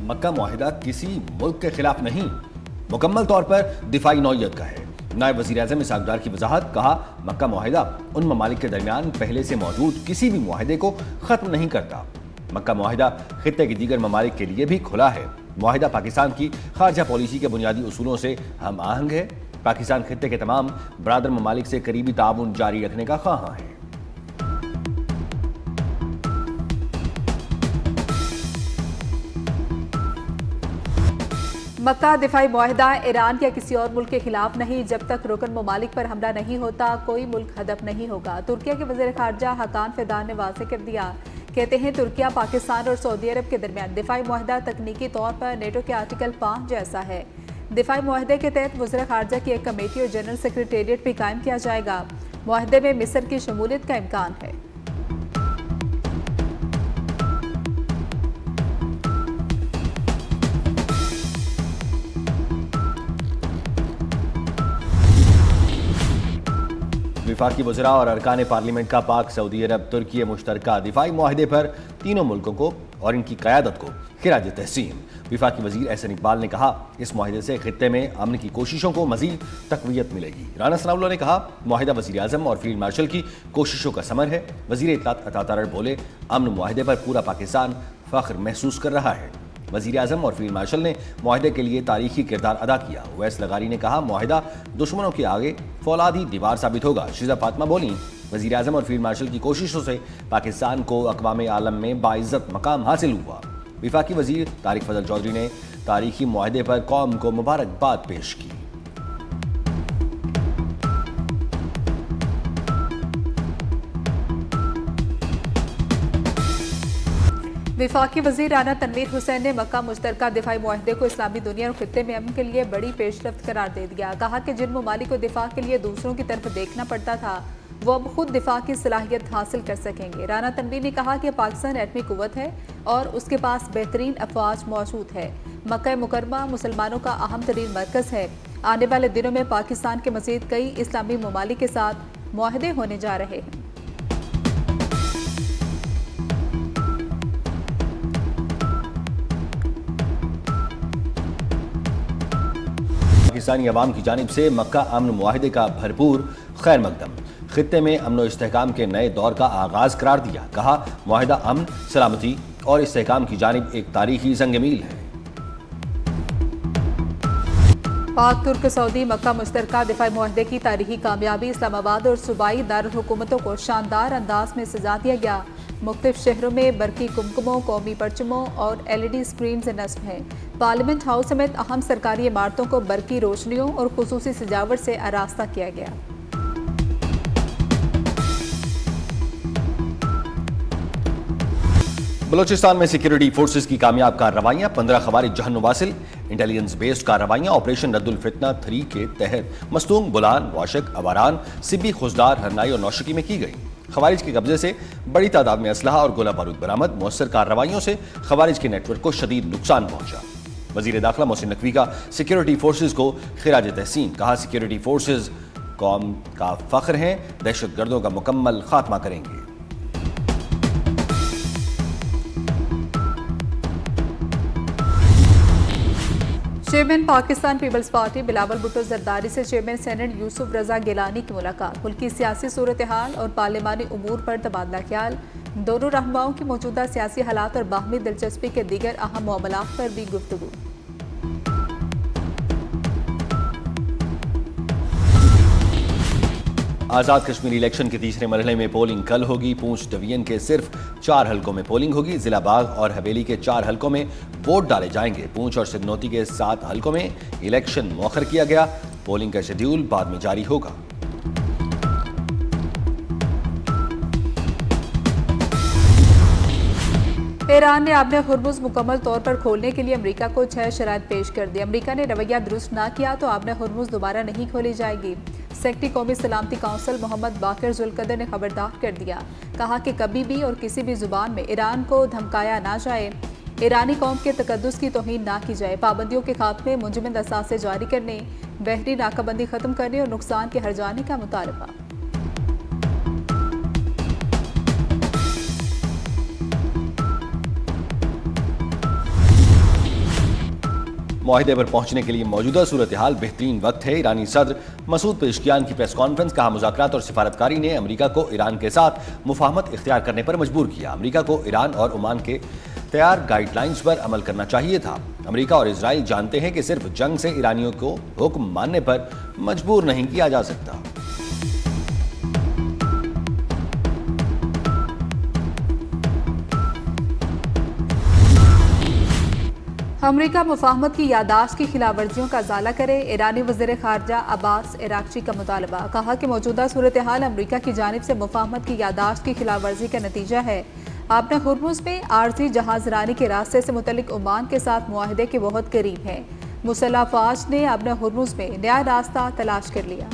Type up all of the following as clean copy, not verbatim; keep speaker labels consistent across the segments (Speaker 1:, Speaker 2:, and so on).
Speaker 1: مکہ معاہدہ کسی ملک کے خلاف نہیں، مکمل طور پر دفاعی نوعیت کا ہے۔ نائب وزیر اعظم اسحاق ڈار کی وضاحت، کہا مکہ معاہدہ ان ممالک کے درمیان پہلے سے موجود کسی بھی معاہدے کو ختم نہیں کرتا۔ مکہ معاہدہ خطے کے دیگر ممالک کے لیے بھی کھلا ہے۔ معاہدہ پاکستان کی خارجہ پالیسی کے بنیادی اصولوں سے ہم آہنگ ہے۔ پاکستان خطے کے تمام برادر ممالک سے قریبی تعاون جاری رکھنے کا خواہاں ہے۔
Speaker 2: مکہ دفاعی معاہدہ ایران یا کسی اور ملک کے خلاف نہیں، جب تک رکن ممالک پر حملہ نہیں ہوتا کوئی ملک ہدف نہیں ہوگا۔ ترکیہ کے وزیر خارجہ حکان فیدان نے واضح کر دیا، کہتے ہیں ترکیہ پاکستان اور سعودی عرب کے درمیان دفاعی معاہدہ تکنیکی طور پر نیٹو کے آرٹیکل 5 جیسا ہے۔ دفاعی معاہدے کے تحت وزراء خارجہ کی ایک کمیٹی اور جنرل سیکریٹریٹ بھی قائم کیا جائے گا۔ معاہدے میں مصر کی شمولیت کا امکان ہے۔
Speaker 1: وفاقی وزراء اور ارکان پارلیمنٹ کا پاک سعودی عرب ترکی مشترکہ دفاعی معاہدے پر تینوں ملکوں کو اور ان کی قیادت کو خراج تحسین۔ وفاقی وزیر احسن اقبال نے کہا، اس معاہدے سے خطے میں امن کی کوششوں کو مزید تقویت ملے گی۔ رانا ثناء اللہ نے کہا، معاہدہ وزیر اعظم اور فیلڈ مارشل کی کوششوں کا ثمر ہے۔ وزیر اطلاعات عطا تارڑ بولے، امن معاہدے پر پورا پاکستان فخر محسوس کر رہا ہے۔ وزیر اعظم اور فیلڈ مارشل نے معاہدے کے لیے تاریخی کردار ادا کیا۔ اویس لغاری نے کہا، معاہدہ دشمنوں کے آگے فولادی دیوار ثابت ہوگا۔ شیزہ فاطمہ بولیں، وزیر اعظم اور فیلڈ مارشل کی کوششوں سے پاکستان کو اقوام عالم میں باعزت مقام حاصل ہوا۔ وفاقی وزیر طارق فضل چودھری نے تاریخی معاہدے پر قوم کو مبارکباد پیش کی۔
Speaker 2: وفاقی وزیر رانا تنویر حسین نے مکہ مشترکہ دفاعی معاہدے کو اسلامی دنیا اور خطے میں امن کے لیے بڑی پیش رفت قرار دے دیا۔ کہا کہ جن ممالک کو دفاع کے لیے دوسروں کی طرف دیکھنا پڑتا تھا وہ اب خود دفاع کی صلاحیت حاصل کر سکیں گے۔ رانا تنویر نے کہا کہ پاکستان ایٹمی قوت ہے اور اس کے پاس بہترین افواج موجود ہے۔ مکہ مکرمہ مسلمانوں کا اہم ترین مرکز ہے۔ آنے والے دنوں میں پاکستان کے مزید کئی اسلامی ممالک کے ساتھ معاہدے ہونے جا رہے ہیں۔
Speaker 1: پاکستانی عوام کی جانب سے مکہ امن معاہدے کا بھرپور خیر مقدم، خطے میں امن و استحکام کے نئے دور کا آغاز قرار دیا۔ کہا، معاہدہ امن، سلامتی اور استحکام کی جانب ایک تاریخی سنگ میل ہے۔
Speaker 2: پاک ترک سعودی مکہ مشترکہ دفاعی معاہدے کی تاریخی کامیابی، اسلام آباد اور صوبائی دارالحکومتوں کو شاندار انداز میں سزا دیا گیا۔ مختلف شہروں میں برقی کمکموں، قومی پرچموں اور LED اسکرینز نصب ہیں۔ پارلیمنٹ ہاؤس سمیت اہم سرکاری عمارتوں کو برقی روشنیوں اور خصوصی سجاوٹ سے آراستہ کیا گیا۔
Speaker 1: بلوچستان میں سیکیورٹی فورسز کی کامیاب کارروائیاں، 15 خوارج جہنم واصل۔ انٹیلیجنس بیسڈ کارروائیاں آپریشن رد الفتنہ 3 کے تحت مستونگ، بولان، واشک، اواران، سبی، خزدار، ہرنائی اور نوشکی میں کی گئی۔ خوارج کے قبضے سے بڑی تعداد میں اسلحہ اور گولہ بارود برآمد۔ مؤثر کارروائیوں سے خوارج کے نیٹ ورک کو شدید نقصان پہنچا۔ وزیر داخلہ محسن نقوی کا سیکیورٹی فورسز کو خراج تحسین، کہا سیکیورٹی فورسز قوم کا فخر ہیں، دہشت گردوں کا مکمل خاتمہ کریں گے۔
Speaker 2: چیئرمین پاکستان پیپلز پارٹی بلاول بھٹو زرداری سے چیئرمین سینٹ یوسف رضا گیلانی کی ملاقات۔ ملکی سیاسی صورتحال اور پارلیمانی امور پر تبادلہ خیال۔ دونوں رہنماؤں کی موجودہ سیاسی حالات اور باہمی دلچسپی کے دیگر اہم معاملات پر بھی گفتگو۔
Speaker 1: آزاد کشمیر الیکشن کے تیسرے مرحلے میں پولنگ کل ہوگی۔ پونچھ ڈویژن کے صرف 4 حلقوں میں پولنگ ہوگی۔ ضلع باغ اور حویلی کے 4 حلقوں میں ووٹ ڈالے جائیں گے۔ پونچھ اور سگنوتی کے 7 حلقوں میں الیکشن مؤخر کیا گیا۔ پولنگ کا شیڈیول بعد میں جاری ہوگا۔
Speaker 2: ایران نے آبِ ہرمز مکمل طور پر کھولنے کے لیے امریکہ کو 6 شرائط پیش کر دی۔ امریکہ نے رویہ درست نہ کیا تو آبِ ہرمز دوبارہ نہیں کھولی جائے گی۔ سیکرٹری قومی سلامتی کونسل محمد باقر ذوالقدر نے خبردار کر دیا، کہا کہ کبھی بھی اور کسی بھی زبان میں ایران کو دھمکایا نہ جائے، ایرانی قوم کے تقدس کی توہین نہ کی جائے۔ پابندیوں کے خاتمے، منجمد اثاثے جاری کرنے، بحری ناکہ بندی ختم کرنے اور نقصان کے ہرجانے کا مطالبہ۔
Speaker 1: معاہدے پر پہنچنے کے لیے موجودہ صورتحال بہترین وقت ہے۔ ایرانی صدر مسعود پزشکیان کی پریس کانفرنس، کہا مذاکرات اور سفارتکاری نے امریکہ کو ایران کے ساتھ مفاہمت اختیار کرنے پر مجبور کیا۔ امریکہ کو ایران اور عمان کے تیار گائیڈ لائنز پر عمل کرنا چاہیے تھا۔ امریکہ اور اسرائیل جانتے ہیں کہ صرف جنگ سے ایرانیوں کو حکم ماننے پر مجبور نہیں کیا جا سکتا۔
Speaker 2: امریکہ مفاہمت کی یادداشت کی خلاف ورزیوں کا ازالہ کرے، ایرانی وزیر خارجہ عباس عراقچی کا مطالبہ۔ کہا کہ موجودہ صورتحال امریکہ کی جانب سے مفاہمت کی یادداشت کی خلاف ورزی کا نتیجہ ہے۔ آپ نے ہرمز میں عارضی جہاز رانی کے راستے سے متعلق عمان کے ساتھ معاہدے کے بہت قریب ہیں۔ مسلح افواج نے اپنے ہرمز میں نیا راستہ تلاش کر لیا۔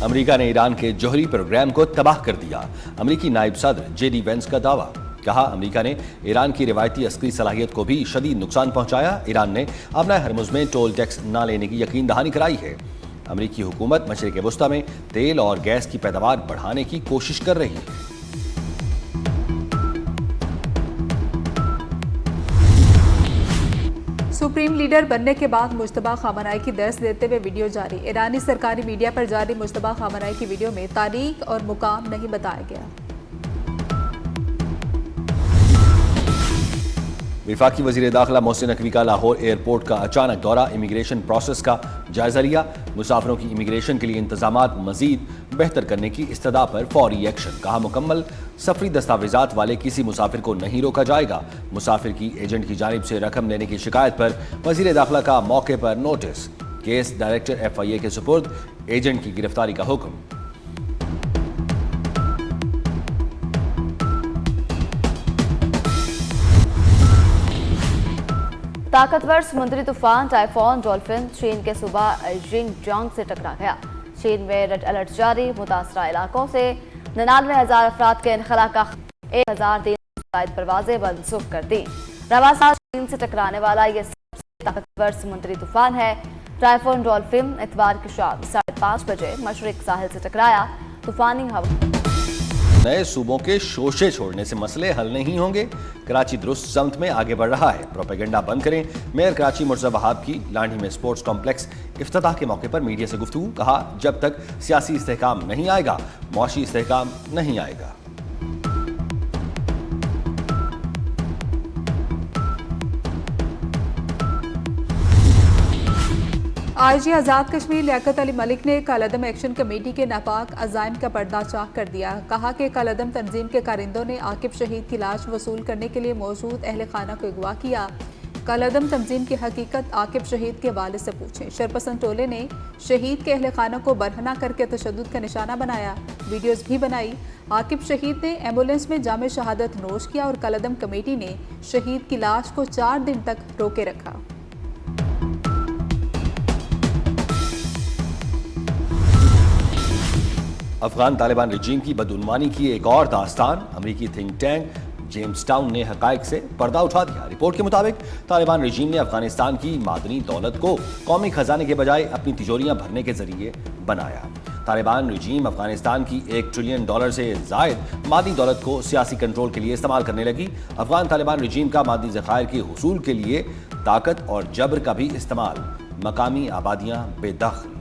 Speaker 1: امریکہ نے ایران کے جوہری پروگرام کو تباہ کر دیا۔ امریکی نائب صدر جے ڈی وینس کا دعویٰ۔ کہا امریکہ نے ایران کی روایتی عسکری صلاحیت کو بھی شدید نقصان پہنچایا۔ ایران نے اپنا ہرمز میں ٹول ٹیکس نہ لینے کی یقین دہانی کرائی ہے۔ امریکی حکومت مشرق وسطی میں تیل اور گیس کی پیداوار بڑھانے کی کوشش کر رہی ہے۔
Speaker 2: سپریم لیڈر بننے کے بعد مجتبیٰ خامنہئی کی درس دیتے ہوئے ویڈیو جاری۔ ایرانی سرکاری میڈیا پر جاری مجتبیٰ خامنہئی کی ویڈیو میں تاریخ اور مقام نہیں بتایا گیا۔
Speaker 1: وفاقی وزیر داخلہ محسن نقوی کا لاہور ایئرپورٹ کا اچانک دورہ، امیگریشن پروسیس کا جائزہ لیا۔ مسافروں کی امیگریشن کے لیے انتظامات مزید بہتر کرنے کی استدعا پر فوری ایکشن۔ کہا مکمل سفری دستاویزات والے کسی مسافر کو نہیں روکا جائے گا۔ مسافر کی ایجنٹ کی جانب سے رقم لینے کی شکایت پر وزیر داخلہ کا موقع پر نوٹس، کیس ڈائریکٹر FIA کے سپرد، ایجنٹ کی گرفتاری کا حکم۔
Speaker 3: طاقتور سمندری طوفان ٹائفون ڈولفن چین کے صوبہ ژینگ جیانگ سے ٹکرا گیا۔ چین میں ریڈ الرٹ جاری، متاثرہ علاقوں سے 99,000 افراد کے انخلا کا 1,000 زائد پروازیں منسوخ کر دی۔ رواں سال چین سے ٹکرانے والا یہ سب سے طاقتور سمندری طوفان ہے۔ ٹائفون ڈولفن اتوار کی شام 5:30 بجے مشرق ساحل سے ٹکرایا۔ طوفانی ہوا
Speaker 1: نئے صوبوں کے شوشے چھوڑنے سے مسئلے حل نہیں ہوں گے۔ کراچی درست سمت میں آگے بڑھ رہا ہے، پروپیگنڈا بند کریں۔ میئر کراچی مرزا وہاب کی لانڈھی میں سپورٹس کمپلیکس افتتاح کے موقع پر میڈیا سے گفتگو۔ کہا جب تک سیاسی استحکام نہیں آئے گا، معاشی استحکام نہیں آئے گا۔
Speaker 2: IG آزاد کشمیر لیاقت علی ملک نے کالعدم ایکشن کمیٹی کے ناپاک عزائم کا پردہ چاک کر دیا۔ کہا کہ کالعدم تنظیم کے کارندوں نے عاقب شہید کی لاش وصول کرنے کے لیے موجود اہل خانہ کو اغوا کیا۔ کالعدم تنظیم کی حقیقت عاقب شہید کے والد سے پوچھیں۔ شرپسند ٹولے نے شہید کے اہل خانہ کو برہنہ کر کے تشدد کا نشانہ بنایا، ویڈیوز بھی بنائی۔ عاقب شہید نے ایمبولینس میں جام شہادت نوش کیا اور کالعدم کمیٹی نے شہید کی لاش کو 4 دن تک روکے رکھا۔
Speaker 1: افغان طالبان رجیم کی بدعنوانی کی ایک اور داستان، امریکی تھنک ٹینک جیمز ٹاؤن نے حقائق سے پردہ اٹھا دیا۔ رپورٹ کے مطابق طالبان رجیم نے افغانستان کی معدنی دولت کو قومی خزانے کے بجائے اپنی تجوریاں بھرنے کے ذریعے بنایا۔ طالبان رجیم افغانستان کی $1 ٹریلین سے زائد معدنی دولت کو سیاسی کنٹرول کے لیے استعمال کرنے لگی۔ افغان طالبان رجیم کا معدنی ذخائر کے حصول کے لیے طاقت اور جبر کا بھی استعمال، مقامی آبادیاں بے دخل۔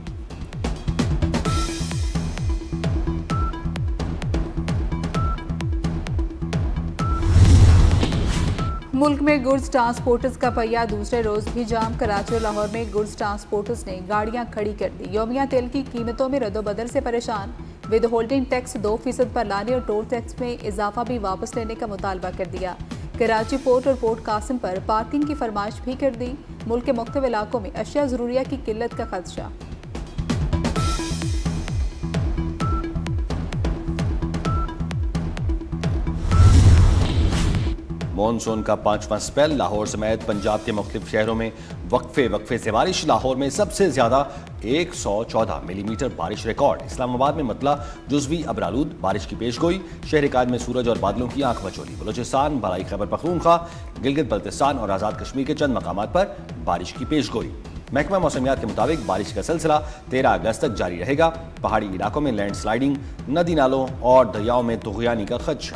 Speaker 2: ملک میں گڈز ٹرانسپورٹرز کا پہیہ دوسرے روز بھی جام۔ کراچی اور لاہور میں گڈز ٹرانسپورٹرز نے گاڑیاں کھڑی کر دی۔ یومیہ تیل کی قیمتوں میں رد و بدل سے پریشان، ود ہولڈنگ ٹیکس 2% پر لانے اور ٹول ٹیکس میں اضافہ بھی واپس لینے کا مطالبہ کر دیا۔ کراچی پورٹ اور پورٹ قاسم پر پارکنگ کی فرمائش بھی کر دی۔ ملک کے مختلف علاقوں میں اشیاء ضروریہ کی قلت کا خدشہ۔
Speaker 1: مونسون کا 5واں سپیل، لاہور سمیت پنجاب کے مختلف شہروں میں وقفے سے بارش۔ لاہور میں سب سے زیادہ 114 ملی میٹر بارش ریکارڈ۔ اسلام آباد میں مطلع جزوی ابرآلود بارش کی پیش گوئی۔ شہر قائد میں سورج اور بادلوں کی آنکھ مچولی۔ بلوچستان، بالائی خیبر پختونخوا، گلگت بلتستان اور آزاد کشمیر کے چند مقامات پر بارش کی پیش گوئی۔ محکمہ موسمیات کے مطابق بارش کا سلسلہ 13 اگست تک جاری رہے گا. پہاڑی علاقوں میں لینڈ سلائیڈنگ، ندی نالوں اور دریاؤں میں طغیانی کا خدشہ.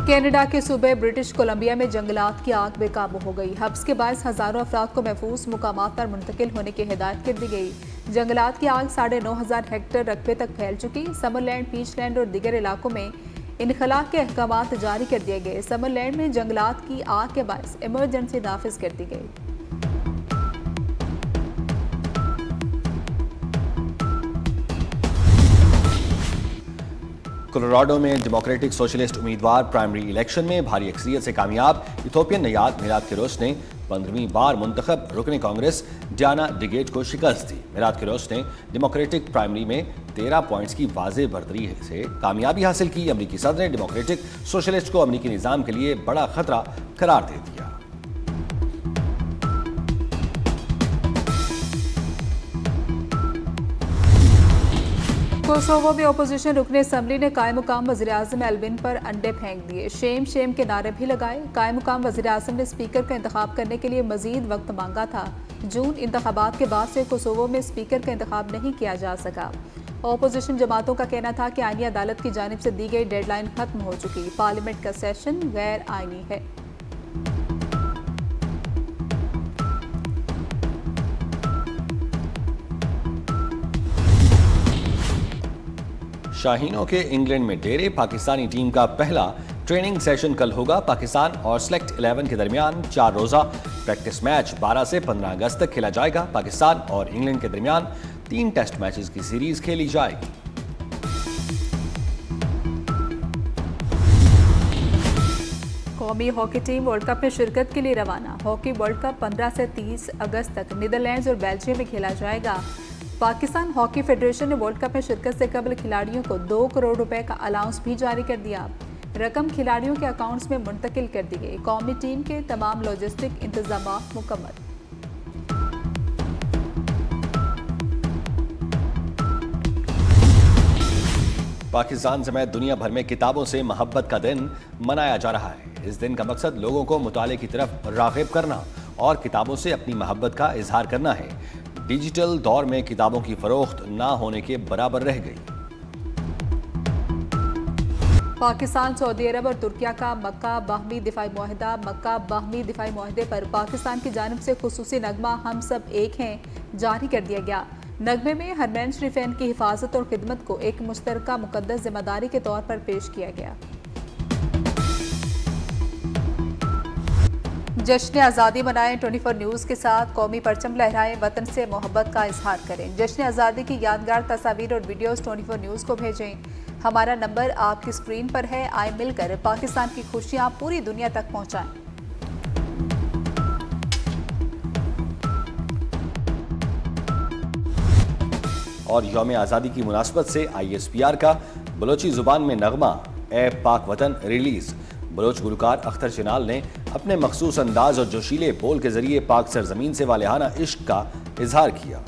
Speaker 2: کینیڈا کے صوبے برٹش کولمبیا میں جنگلات کی آگ بے قابو ہو گئی. حبس کے باعث ہزاروں افراد کو محفوظ مقامات پر منتقل ہونے کی ہدایت کر دی گئی. جنگلات کی آگ 9,500 ہیکٹر رقبے تک پھیل چکی. سمر لینڈ، پیچ لینڈ اور دیگر علاقوں میں انخلاء کے احکامات جاری کر دیے گئے. سمر لینڈ میں جنگلات کی آگ کے باعث ایمرجنسی نافذ کر دی گئی.
Speaker 1: کولوراڈو میں ڈیموکریٹک سوشلسٹ امیدوار پرائمری الیکشن میں بھاری اکثریت سے کامیاب. ایتھوپین نژاد میلاد کیروش نے 15ویں بار منتخب رکن کانگریس ڈیانا ڈگیٹ کو شکست دی. میلاد کیروش نے ڈیموکریٹک پرائمری میں 13 پوائنٹس کی واضح برتری سے کامیابی حاصل کی. امریکی صدر نے ڈیموکریٹک سوشلسٹ کو امریکی نظام کے لیے بڑا خطرہ قرار دے دیا.
Speaker 2: کوسوو میں اپوزیشن رکن اسمبلی نے قائم مقام وزیراعظم البین پر انڈے پھینک دیے. شیم شیم کے نعرے بھی لگائے. قائم مقام وزیراعظم نے اسپیکر کا انتخاب کرنے کے لیے مزید وقت مانگا تھا. جون انتخابات کے بعد سے کوسوو میں اسپیکر کا انتخاب نہیں کیا جا سکا. اپوزیشن جماعتوں کا کہنا تھا کہ آئینی عدالت کی جانب سے دی گئی ڈیڈ لائن ختم ہو چکی. پارلیمنٹ کا سیشن غیر آئینی ہے.
Speaker 1: شاہینوں کے انگلینڈ میں ڈیرے. پاکستانی ٹیم کا پہلا ٹریننگ سیشن کل ہوگا. پاکستان اور سلیکٹ 11 کے درمیان 4 روزہ پریکٹس میچ 12 سے 15 اگست تک کھیلا جائے گا. پاکستان اور انگلینڈ کے درمیان 3 ٹیسٹ میچز کی سیریز کھیلی جائے گی.
Speaker 2: قومی ہاکی ٹیم ورلڈ کپ میں شرکت کے لیے روانہ. ہاکی ورلڈ کپ 15 سے 30 اگست تک نیدرلینڈز اور بیلجیم میں کھیلا جائے گا. پاکستان ہاکی فیڈریشن نے ورلڈ کپ میں شرکت سے قبل کھلاڑیوں کو 2 کروڑ روپے کا الاؤنس بھی جاری کر دیا. رقم کھلاڑیوں کے اکاؤنٹس میں منتقل کر دی گئی. قومی ٹیم کے تمام لاجسٹک انتظامات مکمل.
Speaker 1: پاکستان سمیت دنیا بھر میں کتابوں سے محبت کا دن منایا جا رہا ہے. اس دن کا مقصد لوگوں کو مطالعے کی طرف راغب کرنا اور کتابوں سے اپنی محبت کا اظہار کرنا ہے. ڈیجیٹل دور میں کتابوں کی فروخت نہ ہونے کے برابر رہ گئی.
Speaker 2: پاکستان، سعودی عرب اور ترکیہ کا مکہ باہمی دفاعی معاہدہ. مکہ باہمی دفاعی معاہدے پر پاکستان کی جانب سے خصوصی نغمہ ہم سب ایک ہیں جاری کر دیا گیا. نغمے میں حرمین شریفین کی حفاظت اور خدمت کو ایک مشترکہ مقدس ذمہ داری کے طور پر پیش کیا گیا. جشن آزادی منائیں. 24 نیوز کے ساتھ قومی پرچم لہرائیں، وطن سے محبت کا اظہار کریں. جشن آزادی کی یادگار تصاویر اور ویڈیوز 24 نیوز کو بھیجیں. ہمارا نمبر آپ کی اسکرین پر ہے. آئیں مل کر پاکستان کی خوشیاں پوری دنیا تک پہنچائیں.
Speaker 1: اور یوم آزادی کی مناسبت سے ISPR کا بلوچی زبان میں نغمہ اے پاک وطن ریلیز. بلوچ گلوکار اختر چنال نے اپنے مخصوص انداز اور جوشیلے بول کے ذریعے پاک سرزمین سے والہانہ عشق کا اظہار کیا.